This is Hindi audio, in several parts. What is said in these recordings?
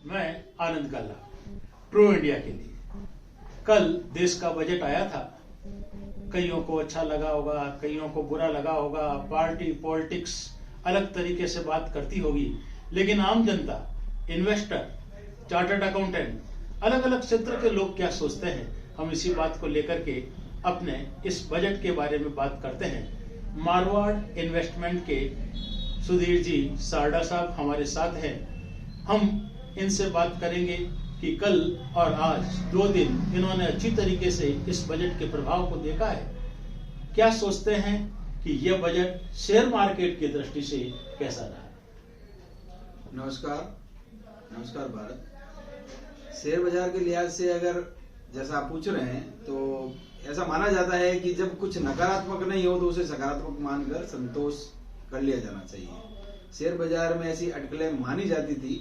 मैं आनंद कल्ला, ट्रू इंडिया के लिए। कल देश का बजट आया था। कईयों को अच्छा लगा होगा, कईयों को बुरा लगा होगा, पार्टी पॉलिटिक्स अलग तरीके से बात करती होगी, लेकिन आम जनता, इन्वेस्टर, चार्टर्ड अकाउंटेंट, अलग अलग क्षेत्र के लोग क्या सोचते हैं, हम इसी बात को लेकर के अपने इस बजट के बारे में बात करते हैं। मारवाड़ इन्वेस्टमेंट के सुधीर जी सारडा साहब हमारे साथ हैं। हम इनसे बात करेंगे कि कल और आज 2 दिन इन्होंने अच्छी तरीके से इस बजट के प्रभाव को देखा है। क्या सोचते हैं कि यह बजट शेयर मार्केट की दृष्टि से कैसा रहा। नमस्कार भारत। शेयर बाजार के लिहाज से अगर जैसा आप पूछ रहे हैं तो ऐसा माना जाता है कि जब कुछ नकारात्मक नहीं हो तो उसे सकारात्मक मानकर संतोष कर लिया जाना चाहिए। शेयर बाजार में ऐसी अटकलें मानी जाती थी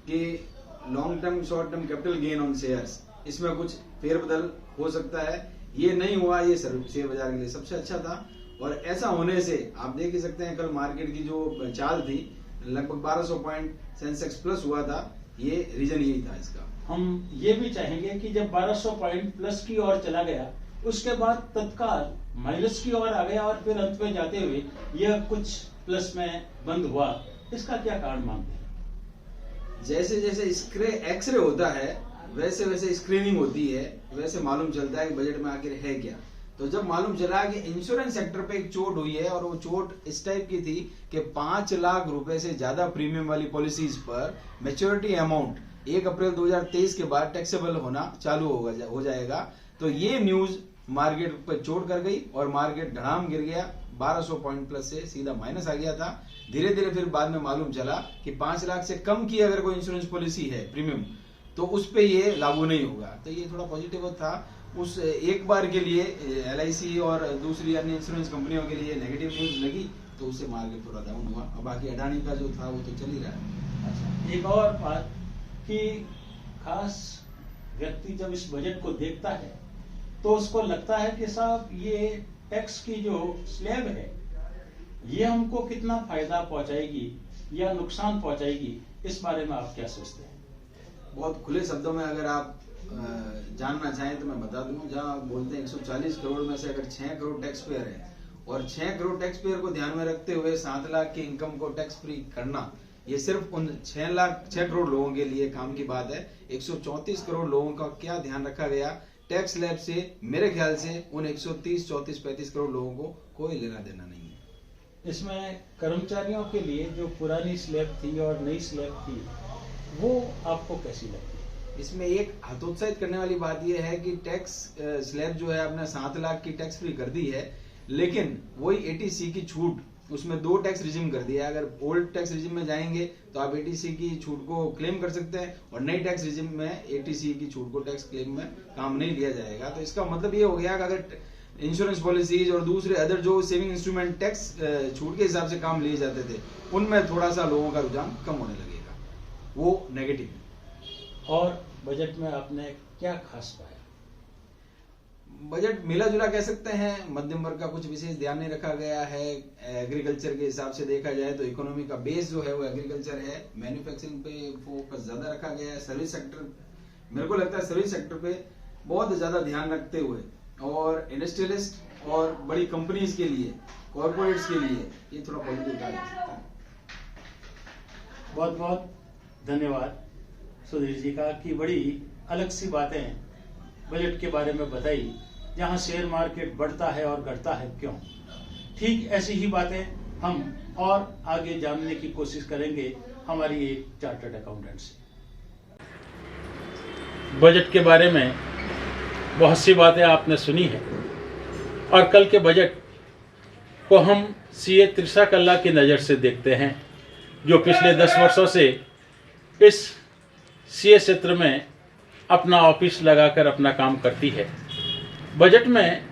कि long term short term capital gain on shares, इसमें कुछ फेरबदल हो सकता है। ये नहीं हुआ, ये शेयर बाजार के लिए सबसे अच्छा था। और ऐसा होने से आप देख ही सकते हैं कल मार्केट की जो चाल थी, लगभग 1200 पॉइंट सेंसेक्स प्लस हुआ था। ये रीजन यही था इसका। हम ये भी चाहेंगे कि जब 1200 पॉइंट प्लस की ओर चला गया, उसके बाद तत्काल माइनस की ओर आ गया और फिर अंत में जाते हुए यह कुछ प्लस में बंद हुआ, इसका क्या कारण मानते हैं? जैसे जैसे एक्सरे होता है वैसे वैसे स्क्रीनिंग होती है, वैसे मालूम चलता है कि बजट में आखिर है क्या। तो जब मालूम चला कि इंश्योरेंस सेक्टर पे एक चोट हुई है और वो चोट इस टाइप की थी कि 5 लाख रुपए से ज्यादा प्रीमियम वाली पॉलिसीज पर मैच्योरिटी अमाउंट 1 अप्रैल 2023 के बाद टैक्सेबल होना चालू हो जाएगा, तो ये न्यूज मार्केट पर चोट कर गई और मार्केट धड़ाम गिर गया। 1200 पॉइंट प्लस से सीधा माइनस आ गया था। धीरे धीरे फिर बाद में मालूम चला कि 5 लाख से कम की अगर कोई इंश्योरेंस पॉलिसी है प्रीमियम, तो उस पे ये लागू नहीं होगा। तो ये थोड़ा पॉजिटिव था। उस एक बार के लिए LIC और दूसरी अन्य इंश्योरेंस कंपनियों के लिए नेगेटिव न्यूज लगी, तो उससे मार्केट थोड़ा डाउन हुआ। और बाकी अडानी का जो था वो तो चल ही रहा है। अच्छा, एक और बात कि खास व्यक्ति जब इस बजट को देखता है तो उसको लगता है कि साहब ये टैक्स की जो स्लैब है ये हमको कितना फायदा पहुंचाएगी या नुकसान पहुंचाएगी, इस बारे में आप क्या सोचते हैं? बहुत खुले शब्दों में अगर आप जानना चाहें तो मैं बता दूं, जहां बोलते हैं 140 करोड़ में से अगर 6 करोड़ टैक्स पेयर है और 6 करोड़ टैक्स पेयर को ध्यान में रखते हुए 7 लाख की इनकम को टैक्स फ्री करना, ये सिर्फ उन 6 करोड़ लोगों के लिए काम की बात है। 134 करोड़ लोगों का क्या ध्यान रखा गया टैक्स स्लैब से? मेरे ख्याल से उन 130, 34, 35 करोड़ लोगों को कोई लेना देना नहीं है। इसमें कर्मचारियों के लिए जो पुरानी स्लैब थी और नई स्लैब थी, वो आपको कैसी लगती है? इसमें एक हतोत्साहित करने वाली बात यह है कि टैक्स स्लैब जो है आपने 7 लाख की टैक्स फ्री कर दी है, लेकिन वही ATC की छूट उसमें 2 टैक्स रिजिम कर दिया है। अगर ओल्ड टैक्स रिजिम में जाएंगे तो आप ATC की छूट को क्लेम कर सकते हैं और नई टैक्स रिजिम में ATC की छूट को टैक्स क्लेम में काम नहीं लिया जाएगा। तो इसका मतलब ये हो गया कि अगर इंश्योरेंस पॉलिसीज और दूसरे अदर जो सेविंग इंस्ट्रूमेंट टैक्स छूट के हिसाब से काम लिए जाते थे, उनमें थोड़ा सा लोगों का रुझान कम होने लगेगा, वो नेगेटिव है। और बजट में आपने क्या खास पाया? बजट मिला जुला कह सकते हैं। मध्यम वर्ग का कुछ विशेष ध्यान नहीं रखा गया है। एग्रीकल्चर के हिसाब से देखा जाए तो इकोनॉमी का बेस जो है वो एग्रीकल्चर है। मैन्युफैक्चरिंग पे फोकस ज्यादा रखा गया है। सर्विस सेक्टर, मेरे को लगता है सर्विस सेक्टर पे बहुत ज्यादा ध्यान रखते हुए और इंडस्ट्रियलिस्ट और बड़ी कंपनीज के लिए, कॉर्पोरेट्स के लिए ये थोड़ा पॉजिटिव कहा जा सकता है। बहुत बहुत धन्यवाद सुधीर जी का कि बड़ी अलग सी बातें बजट के बारे में बताई, जहां शेयर मार्केट बढ़ता है और घटता है क्यों। ठीक ऐसी ही बातें हम और आगे जानने की कोशिश करेंगे हमारी एक चार्टर्ड अकाउंटेंट से। बजट के बारे में बहुत सी बातें आपने सुनी है और कल के बजट को हम CA त्रिशा कल्ला की नज़र से देखते हैं, जो पिछले 10 वर्षों से इस CA क्षेत्र में अपना ऑफिस लगाकर अपना काम करती है। बजट में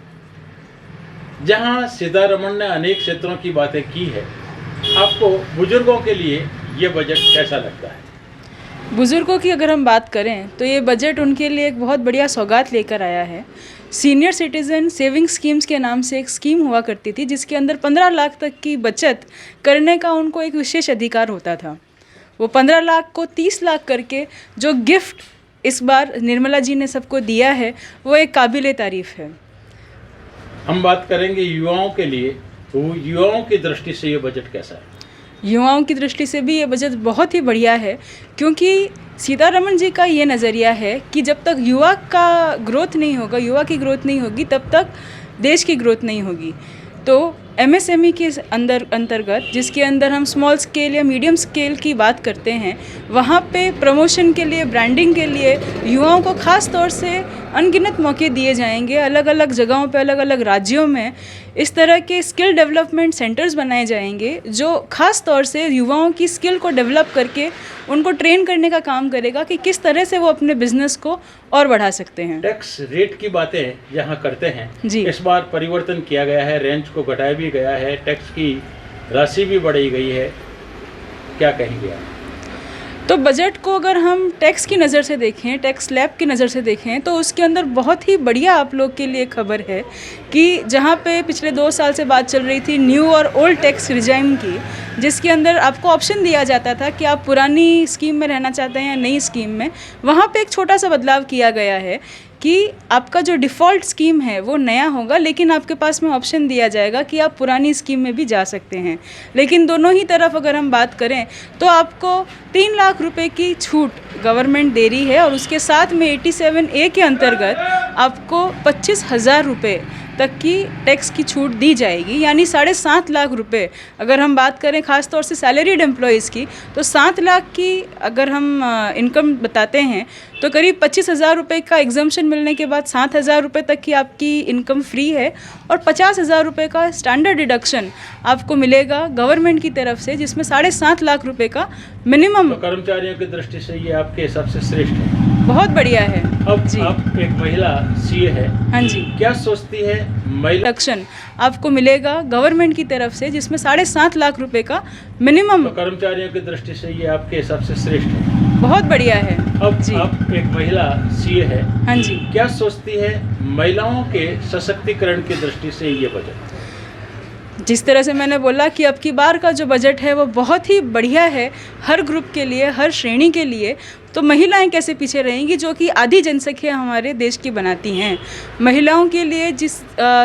जहां सीतारमण ने अनेक क्षेत्रों की बातें की है, आपको बुजुर्गों के लिए ये बजट कैसा लगता है? बुज़ुर्गों की अगर हम बात करें तो ये बजट उनके लिए एक बहुत बढ़िया सौगात लेकर आया है। सीनियर सिटीज़न सेविंग स्कीम्स के नाम से एक स्कीम हुआ करती थी, जिसके अंदर 15 लाख तक की बचत करने का उनको एक विशेष अधिकार होता था। वो 15 लाख को 30 लाख करके जो गिफ्ट इस बार निर्मला जी ने सबको दिया है वो एक काबिले तारीफ़ है। हम बात करेंगे युवाओं के लिए, तो युवाओं की दृष्टि से ये बजट कैसा है? युवाओं की दृष्टि से भी ये बजट बहुत ही बढ़िया है, क्योंकि सीतारमण जी का ये नज़रिया है कि जब तक युवा का ग्रोथ नहीं होगा, युवा की ग्रोथ नहीं होगी, तब तक देश की ग्रोथ नहीं होगी। तो MSME के अंतर्गत, जिसके अंदर हम स्मॉल स्केल या मीडियम स्केल की बात करते हैं, वहाँ पे प्रमोशन के लिए, ब्रांडिंग के लिए युवाओं को ख़ास तौर से अनगिनत मौके दिए जाएंगे। अलग अलग जगहों पे, अलग अलग राज्यों में इस तरह के स्किल डेवलपमेंट सेंटर्स बनाए जाएंगे, जो ख़ास तौर से युवाओं की स्किल को डेवलप करके उनको ट्रेन करने का काम करेगा कि किस तरह से वो अपने बिजनेस को और बढ़ा सकते हैं। टैक्स रेट की बातें जहाँ करते हैं जी। इस बार परिवर्तन किया गया है, रेंज को घटाया भी गया है, टैक्स की राशि भी बढ़ाई गई है, क्या कहेंगे आप? तो बजट को अगर हम टैक्स की नज़र से देखें, टैक्स स्लैब की नज़र से देखें, तो उसके अंदर बहुत ही बढ़िया आप लोग के लिए खबर है कि जहाँ पे पिछले 2 साल से बात चल रही थी न्यू और ओल्ड टैक्स रिजाइम की, जिसके अंदर आपको ऑप्शन दिया जाता था कि आप पुरानी स्कीम में रहना चाहते हैं या नई स्कीम में, वहाँ पे एक छोटा सा बदलाव किया गया है कि आपका जो डिफ़ॉल्ट स्कीम है वो नया होगा, लेकिन आपके पास में ऑप्शन दिया जाएगा कि आप पुरानी स्कीम में भी जा सकते हैं। लेकिन दोनों ही तरफ अगर हम बात करें तो आपको 3 लाख रुपए की छूट गवर्नमेंट दे रही है, और उसके साथ में 87A के अंतर्गत आपको 25,000 रुपये तक की टैक्स की छूट दी जाएगी, यानी 7.5 लाख रुपए। अगर हम बात करें ख़ास तौर से सैलरीड एम्प्लॉयज़ की, तो 7 लाख की अगर हम इनकम बताते हैं तो करीब 25,000 रुपये का एग्जम्पशन मिलने के बाद 7,000 रुपये तक की आपकी इनकम फ्री है, और 50,000 रुपये का स्टैंडर्ड डिडक्शन आपको मिलेगा गवर्नमेंट की तरफ से, जिसमें 7.5 लाख रुपये का मिनिमम। तो कर्मचारियों की दृष्टि से ये आपके हिसाब से श्रेष्ठ है? बहुत बढ़िया है। अब जी। आप एक महिला CA है, हाँ जी। क्या सोचती है महिला? डिडक्शन आपको मिलेगा गवर्नमेंट की तरफ से, जिसमें 7.5 लाख रुपए का मिनिमम। तो कर्मचारियों की दृष्टि से ये आपके हिसाब से श्रेष्ठ है? बहुत बढ़िया है। अब जी। आप एक महिला CA है, हाँ जी। क्या सोचती है महिलाओं के सशक्तिकरण की दृष्टि से ये बजट? जिस तरह से मैंने बोला कि अब की बार का जो बजट है वो बहुत ही बढ़िया है, हर ग्रुप के लिए, हर श्रेणी के लिए। तो महिलाएं कैसे पीछे रहेंगी, जो कि आधी जनसंख्या हमारे देश की बनाती हैं। महिलाओं के लिए जिस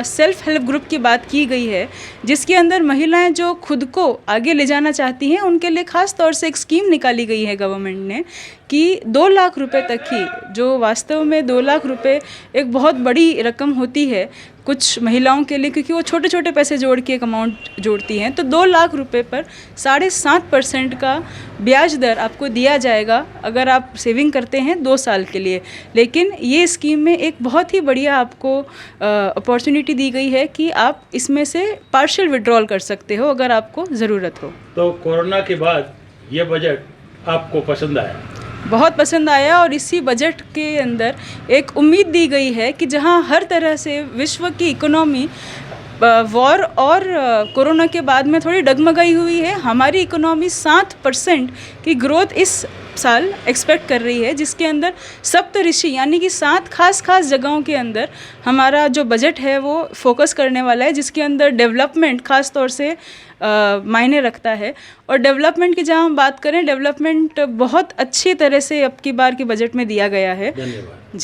सेल्फ हेल्प ग्रुप की बात की गई है, जिसके अंदर महिलाएं जो खुद को आगे ले जाना चाहती हैं, उनके लिए ख़ास तौर से एक स्कीम निकाली गई है गवर्नमेंट ने कि 2 लाख रुपए तक की, जो वास्तव में 2 लाख रुपए एक बहुत बड़ी रकम होती है कुछ महिलाओं के लिए, क्योंकि वो छोटे छोटे पैसे जोड़ के एक अमाउंट जोड़ती हैं। तो 2 लाख रुपए पर 7.5% का ब्याज दर आपको दिया जाएगा अगर आप सेविंग करते हैं 2 साल के लिए। लेकिन ये स्कीम में एक बहुत ही बढ़िया आपको अपॉर्चुनिटी दी गई है कि आप इसमें से पार्शियल विड्रॉल कर सकते हो अगर आपको ज़रूरत हो। तो कोरोना के बाद ये बजट आपको पसंद आया? बहुत पसंद आया, और इसी बजट के अंदर एक उम्मीद दी गई है कि जहां हर तरह से विश्व की इकोनॉमी वॉर और कोरोना के बाद में थोड़ी डगमगाई हुई है, हमारी इकोनॉमी 7% की ग्रोथ इस साल एक्सपेक्ट कर रही है, जिसके अंदर सप्तऋषि यानी कि 7 खास जगहों के अंदर हमारा जो बजट है वो फोकस करने वाला है, जिसके अंदर डेवलपमेंट खास तौर से मायने रखता है। और डेवलपमेंट की जहाँ हम बात करें, डेवलपमेंट बहुत अच्छी तरह से अब की बार के बजट में दिया गया है। धन्यवाद।